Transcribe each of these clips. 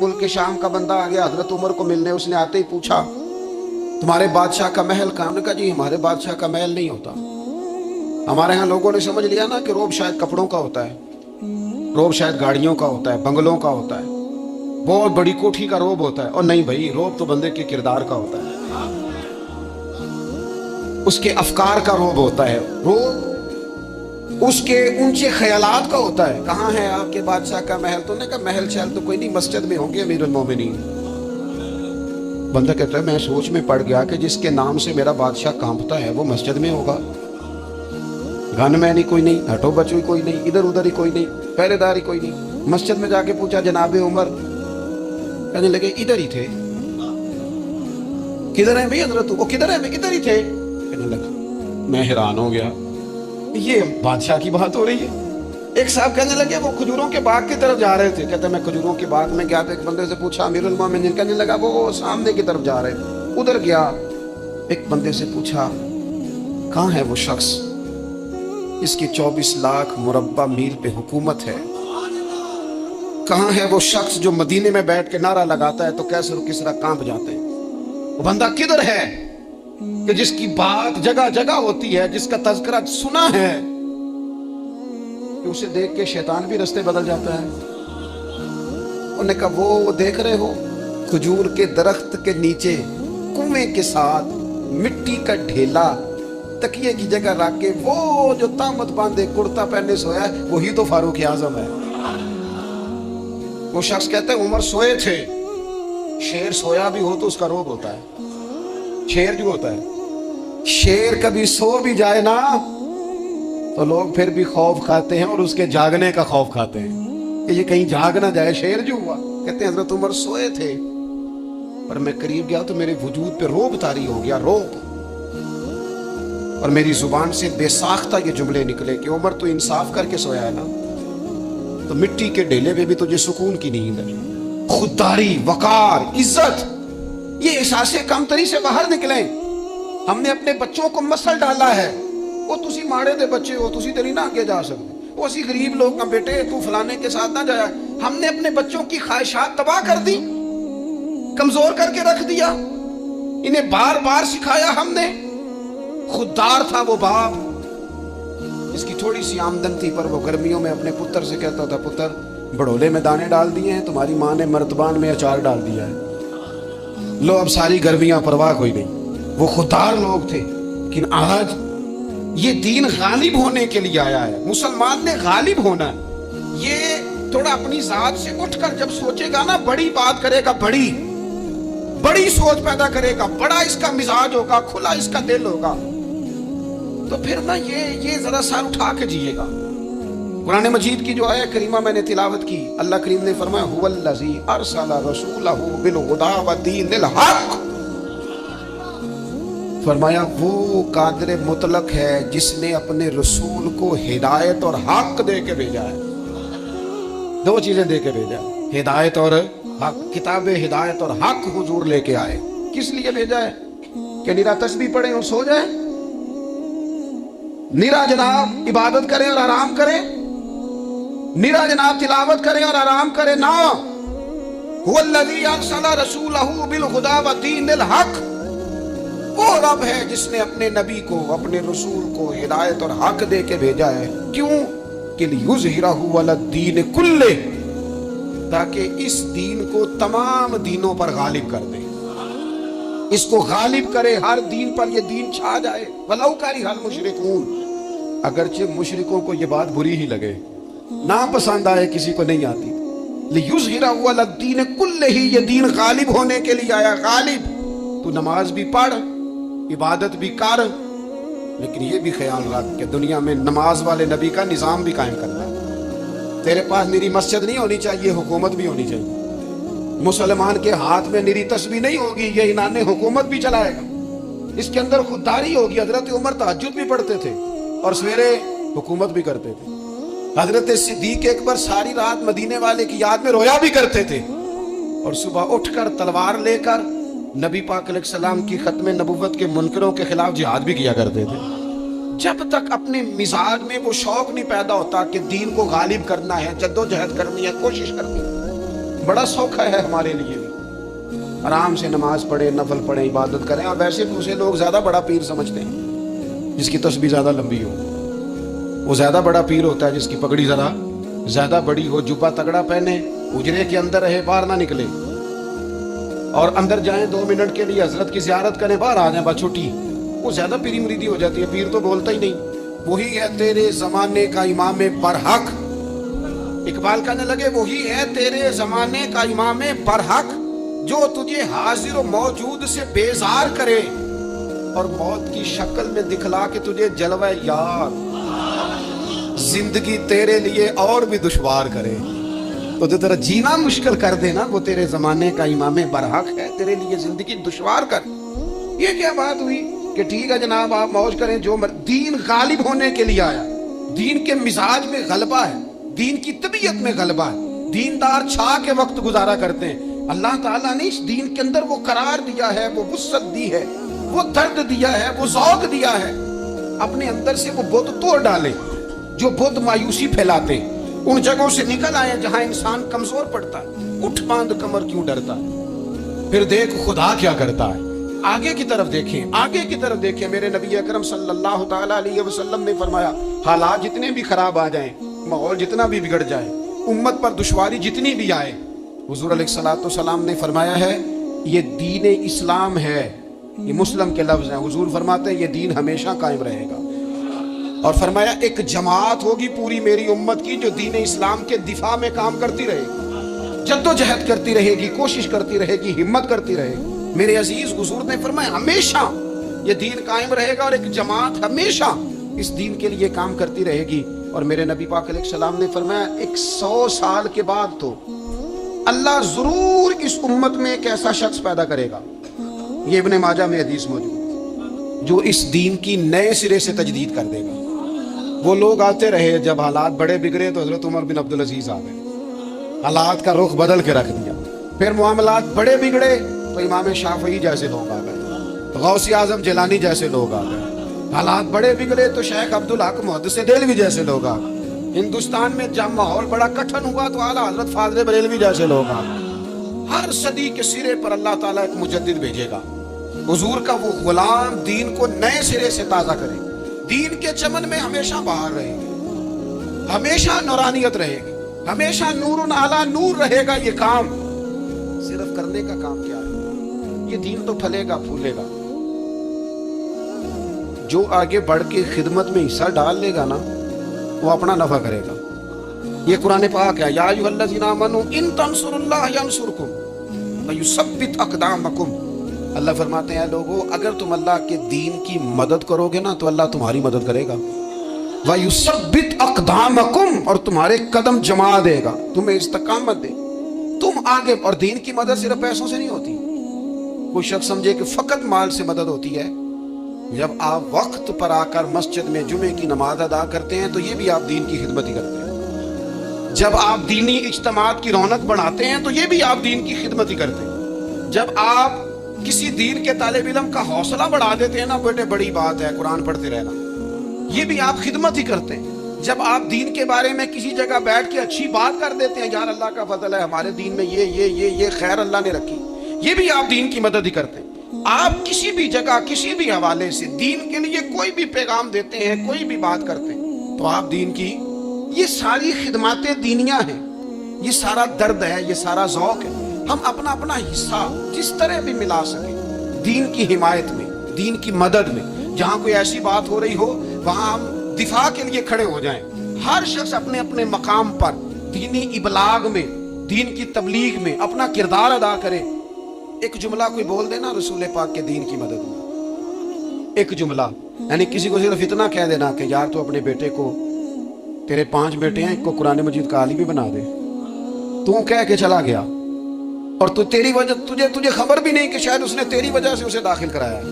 मुल्क शाम का बंदा आ गया हजरत उमर को मिलने। उसने आते ही पूछा तुम्हारे बादशाह का महल कहाँ? ने कहा जी हमारे बादशाह का महल नहीं होता। हमारे यहाँ लोगों ने समझ लिया ना कि रोब शायद कपड़ों का होता है, रोब शायद गाड़ियों का होता है, बंगलों का होता है, बहुत बड़ी कोठी का रोब होता है। और नहीं भाई, रोब तो बंदे के किरदार का होता है, उसके अफकार का रोब होता है, रोब उसके ऊंचे ख्यालात का होता है। कहाँ है आपके बादशाह का महल? तो ने कहा महल शहल तो कोई नहीं, मस्जिद में होंगे अमीरुल मोमिनीन। बंदा कहता है मैं सोच में पड़ गया कि जिसके नाम से मेरा बादशाह कांपता है वो मस्जिद में होगा। गन मैन ही कोई नहीं, हटो बचो ही कोई नहीं, इधर उधर ही कोई नहीं, पहरेदार ही कोई नहीं। मस्जिद में जाके पूछा जनाबे उमर, कहने लगे इधर ही थे। किधर है भाई हजरत? वो किधर है? मैं इधर ही थे। कहने लगा मैं हैरान हो गया, ये बादशाह की बात हो रही है। एक साहब कहने लगे वो खजूरों के बाग की तरफ जा रहे थे। कहते मैं खजूरों के बाग में गया तो एक बंदे से पूछा अमीरुल मोमिनीन, कहने लगा वो सामने की तरफ जा रहे थे। उधर गया, एक बंदे से पूछा कहाँ है वो शख्स इसकी 24 लाख मुरब्बा मील पे हुकूमत है? कहाँ है वो शख्स जो मदीने में बैठ के नारा लगाता है तो कैसर और किसरा कांप जाते हैं? वो बंदा किधर है कि जिसकी बात जगह जगह होती है, जिसका तज़किरा सुना है कि उसे देख के शैतान भी रास्ते बदल जाता है। उन्होंने कहा वो देख रहे हो खजूर के दरख्त के नीचे कुएं के साथ मिट्टी का ढेला तकिए की जगह रख के वो जो तामत बांधे कुर्ता पहने सोया है वही तो फारूक आजम है। वो शख्स कहते हैं उमर सोए थे। शेर सोया भी हो तो उसका रोग होता है। शेर जो होता है, शेर कभी सो भी जाए ना तो लोग फिर भी खौफ खाते हैं और उसके जागने का खौफ खाते हैं कि ये कहीं जाग ना जाए। शेर जो हुआ, कहते हैं हजरत उमर सोए थे पर मैं करीब गया तो मेरे वजूद पे रोब तारी हो गया, रोब। और मेरी जुबान से बेसाख्ता ये जुमले निकले कि उमर तो इंसाफ करके सोया है ना, तो मिट्टी के ढेले पे भी तुझे सुकून की नींद है। खुददारी, वकार, इज्जत, ये एहसासे कमतरी से बाहर निकले। हमने अपने बच्चों को मसल डाला है, वो तुसी माड़े दे बच्चे हो, तुसी तेरी ना आगे जा सकते, वो असी गरीब लोग का बेटे तू फलाने के साथ ना जाया। हमने अपने बच्चों की ख्वाहिशात तबाह कर दी, कमजोर करके रख दिया, इन्हें बार बार सिखाया हमने। खुददार था वो बाप, इसकी थोड़ी सी आमदन थी पर वो गर्मियों में अपने पुत्र से कहता था पुत्र बड़ोले में दाने डाल दिए हैं, तुम्हारी माँ ने मर्तबान में अचार डाल दिया है, लो अब सारी गर्मियां परवाह कोई नहीं। वो खुददार लोग थे। लेकिन आज ये दीन गालिब होने के लिए आया है। मुसलमान ने गालिब होना है। ये थोड़ा अपनी जात से उठकर जब सोचेगा ना, बड़ी बात करेगा, बड़ी बड़ी सोच पैदा करेगा, बड़ा इसका मिजाज होगा, खुला इसका दिल होगा, तो फिर ना ये जरा सर उठा के जिएगा। कुरान मजीद की जो आयत करीमा मैंने तिलावत की, अल्लाह करीम ने फरमाया हुवल्लज़ी अरसला रसूलहू बिल हुदा व दीनिल हक। फरमाया वो कादिर मुतलक है जिसने अपने रसूल को हिदायत और हक दे के भेजा है। दो चीजें दे के भेजा है, हिदायत और हक। किताब हिदायत और हक हुजूर लेके आए। किस लिए भेजा है? कि निरा तस्बीह पढ़े और सो जाए, निरा जनाब इबादत करें और आराम करें, निरा जनाब तिलावत करें और आराम करें ना। हुवल्लज़ी अरसला रसूलहू बिल हुदा व दीनिल हक। वो रब है जिसने अपने नबी को, अपने रसूल को हिदायत और हक दे के भेजा है। क्यों? कि लियुज़हिरहू अला दीन कुल्ले, ताकि इस दीन को तमाम दीनों पर गालिब कर दे, इसको गालिब करे, हर दीन पर ये दीन छा जाए। वलौ करिहल मुशरिकून, अगरचे मुशरिकों को ये बात बुरी ही लगे, ना पसंद आए, किसी को नहीं आती। लियुज़हिरहू अला दीन कुल्ले ही, ये दीन गालिब होने के लिए आया। गालिब, तू नमाज भी पढ़, इबादत भी कर, लेकिन ये भी ख्याल रख कि दुनिया में नमाज वाले नबी का निज़ाम भी कायम करना है। तेरे पास निरी मस्जिद नहीं होनी चाहिए, हुकूमत भी होनी चाहिए। मुसलमान के हाथ में निरी तस्बीह नहीं होगी, ये इनाने हुकूमत भी चलाएगा। इसके अंदर खुददारी होगी। हजरत उमर तहज्जुद भी पढ़ते थे और सवेरे हुकूमत भी करते थे। हजरत सिद्दीक अकबर सारी रात मदीने वाले की याद में रोया भी करते थे और सुबह उठकर तलवार लेकर नबी पाक अलैहिस्सलाम की खत्म नबुव्वत के मुनकरों के खिलाफ जिहाद भी किया करते थे। जब तक अपने मिजाज में वो शौक नहीं पैदा होता कि दीन को गालिब करना है, जद्दोजहद करनी है, कोशिश करनी है, बड़ा सौखा है हमारे लिए भी, आराम से नमाज पढ़े, नफल पढ़े, इबादत करें। और वैसे दूसरे लोग ज्यादा बड़ा पीर समझते हैं जिसकी तस्बीह ज्यादा लंबी हो, वो ज्यादा बड़ा पीर होता है जिसकी पगड़ी जरा ज्यादा बड़ी हो, जुब्बा तगड़ा पहने, उजरे के अंदर रहे, बाहर ना निकले, और अंदर जाएं 2 मिनट के लिए हजरत की ज़ियारत करें, बाहर आ जाए, बात छोटी, वो ज्यादा पीरी मुरीदी हो जाती है। पीर तो बोलता ही नहीं। वही है तेरे जमाने का इमाम बरहक, इकबाल कहने लगे वही है तेरे जमाने का इमाम बरहक, जो तुझे हाजिर और मौजूद से बेजार करे और मौत की शक्ल में दिखला के तुझे जलवा यार जिंदगी तेरे लिए और भी दुश्वार करे। तो जो तेरा जीना मुश्किल कर देना, वो तेरे जमाने का इमाम बरहक है, तेरे लिए जिंदगी दुश्वार कर। ये क्या बात हुई कि ठीक है जनाब आप मौज करें, जो दीन गालिब होने के लिए आया, दीन के मिजाज में गलबा है, दीन की तबीयत में गलबा है, दीनदार छा के वक्त गुजारा करते हैं। अल्लाह ताला ने इस दीन के अंदर वो करार दिया है, वो वुसअत दी है, वो दर्द दिया है, वो ज़ौक़ दिया है। अपने अंदर से वो बुत तोड़ डाले जो बुत मायूसी फैलाते हैं, उन जगहों से निकल आए जहां इंसान कमजोर पड़ता है, उठ बांध कमर क्यों डरता है। फिर देख खुदा क्या करता है। आगे की तरफ देखें, आगे की तरफ देखें। मेरे नबी अकरम सल्लल्लाहु ताला अलैहि वसल्लम ने फरमाया, हालात जितने भी खराब आ जाएं, माहौल जितना भी बिगड़ जाए, उम्मत पर दुश्वारी जितनी भी आए, हुजूर अलैहिस्सलाम ने फरमाया है ये दीन इस्लाम है। ये मुस्लिम के लफ्ज हैं। हुजूर फरमाते हैं ये दीन हमेशा कायम रहेगा। और फरमाया एक जमात होगी पूरी मेरी उम्मत की जो दीन इस्लाम के दिफा में काम करती रहेगी, जद्दोजहद करती रहेगी, कोशिश करती रहेगी, हिम्मत करती रहेगी। मेरे अजीज हुजूर ने फरमाया हमेशा ये दीन कायम रहेगा और एक जमात हमेशा इस दीन के लिए काम करती रहेगी। और मेरे नबी पाक अलैहिस्सलाम ने फरमाया 100 साल के बाद तो अल्लाह जरूर इस उम्मत में एक ऐसा शख्स पैदा करेगा, ये इब्ने माजा में हदीस मौजूद, जो इस दीन की नए सिरे से तजदीद कर देगा। वो लोग आते रहे, जब हालात बड़े बिगड़े तो हजरत उमर बिन अब्दुल अजीज आ गए, हालात का रुख बदल के रख दिया। फिर मामलात बड़े बिगड़े तो इमाम शाफई जैसे लोग आ गए, गौसी आजम जिलानी जैसे लोग आ गए। हालात बड़े बिगड़े तो शेख अब्दुल हक मुहद्दिस देलवी जैसे लोग आ गए। हिंदुस्तान में जब माहौल बड़ा कठिन हुआ तो आला हजरत फाजले बरेलवी जैसे लोग आ गए। हर सदी के सिरे पर अल्लाह ताला एक मुजद्दिद भेजेगा, हुजूर का वो गुलाम दीन को नए सिरे से ताज़ा करेगा, दीन के चमन में हमेशा बाहर रहेगी, हमेशा नूरानियत रहेगी, हमेशा नूरुन आला नूर रहेगा। ये काम सिर्फ करने का काम क्या है, ये दीन तो फलेगा फूलेगा। जो आगे बढ़ के खिदमत में हिस्सा डाल लेगा ना, वो अपना नफा करेगा। ये कुरान पाक है, या अय्युहल्लज़ीना आमनू इन तंसुरुल्लाह यंसुरकुम व युसब्बित अक़दामकुम। अल्लाह फरमाते हैं लोगों अगर तुम अल्लाह के दीन की मदद करोगे ना तो अल्लाह तुम्हारी मदद करेगा। व युसब्बित अक़दामकुम, और तुम्हारे कदम जमा देगा, तुम्हें इस्तिकामत दे, तुम आगे। और दीन की मदद सिर्फ पैसों से नहीं होती। कोई शख्स समझे कि फकत माल से मदद होती है। जब आप वक्त पर आकर मस्जिद में जुमे की नमाज अदा करते हैं तो ये भी आप दीन की खिदमत ही करते हैं। जब आप दीनी इज्तिमात की रौनक बढ़ाते हैं तो ये भी आप दीन की खिदमत ही करते हैं। जब आप किसी दीन के तालिब इल्म का हौसला बढ़ा देते हैं ना, बेटे बड़ी बात है कुरान पढ़ते रहना, ये भी आप खिदमत ही करते हैं। जब आप दीन के बारे में किसी जगह बैठ के अच्छी बात कर देते हैं, यार अल्लाह का फजल है हमारे दीन में ये खैर अल्लाह ने रखी, ये भी आप दीन की मदद ही करते हैं। आप किसी भी जगह किसी भी हवाले से दीन के लिए कोई भी पैगाम देते हैं, कोई भी बात करते हैं, तो आप दीन की ये सारी खिदमतें दीनिया हैं, ये सारा दर्द है, ये सारा ज़ौक़ है। हम अपना अपना हिस्सा जिस तरह भी मिला सके दीन की हिमायत में, दीन की मदद में। जहाँ कोई ऐसी बात हो रही हो वहाँ हम दिफा के लिए खड़े हो जाएं। हर शख्स अपने अपने मकाम पर दीनी इबलाग में, दीन की तबलीग में अपना किरदार अदा करे। एक जुमला कोई बोल देना रसूल पाक के दीन की मदद में, एक जुमला, यानी किसी को सिर्फ इतना कह देना कि यार तू अपने बेटे को, तेरे 5 बेटे हैं, एक को कुरान मजीद का आलिम भी बना दे। तू कह के चला गया और तू तेरी वजह तुझे खबर भी नहीं कि शायद उसने तेरी वजह से उसे दाखिल कराया है,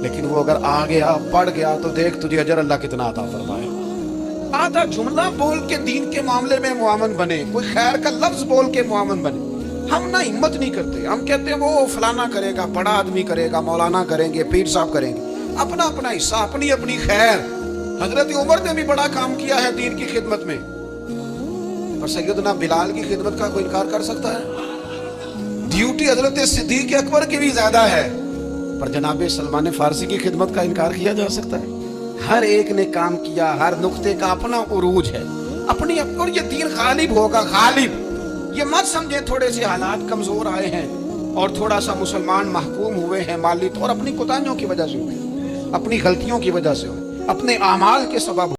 लेकिन वो अगर आ गया पढ़ गया तो देख तुझे अजर अल्लाह कितना अता फरमाए। आधा जुमला बोल के दीन के मामले में मुआवन बने, कोई खैर का लफ्ज बोल के मुआवन बने। हम ना हिम्मत नहीं करते, हम कहते हैं वो फलाना करेगा, बड़ा आदमी करेगा, मौलाना करेंगे, पीर साहब करेंगे। अपना अपना हिस्सा, अपनी अपनी खैर। हजरत उमर ने भी बड़ा काम किया है दीन की खिदमत में। اور سیدنا بلال کی خدمت کا کوئی انکار کر سکتا ہے؟ ڈیوٹی حضرت صدیق اکبر کی بھی زیادہ ہے، پر جناب سلمان فارسی کی خدمت کا انکار کیا جا سکتا ہے؟ ہر ایک نے کام کیا، ہر نقطے کا اپنا عروج ہے، اپنی، اور یہ دین غالب ہوگا، غالب۔ یہ مت سمجھے تھوڑے سے حالات کمزور آئے ہیں اور تھوڑا سا مسلمان محکوم ہوئے ہیں مالی طور، اپنی کوتاہیوں کی وجہ سے ہوئے، اپنی غلطیوں کی وجہ سے ہوئے، اپنے اعمال کے سبب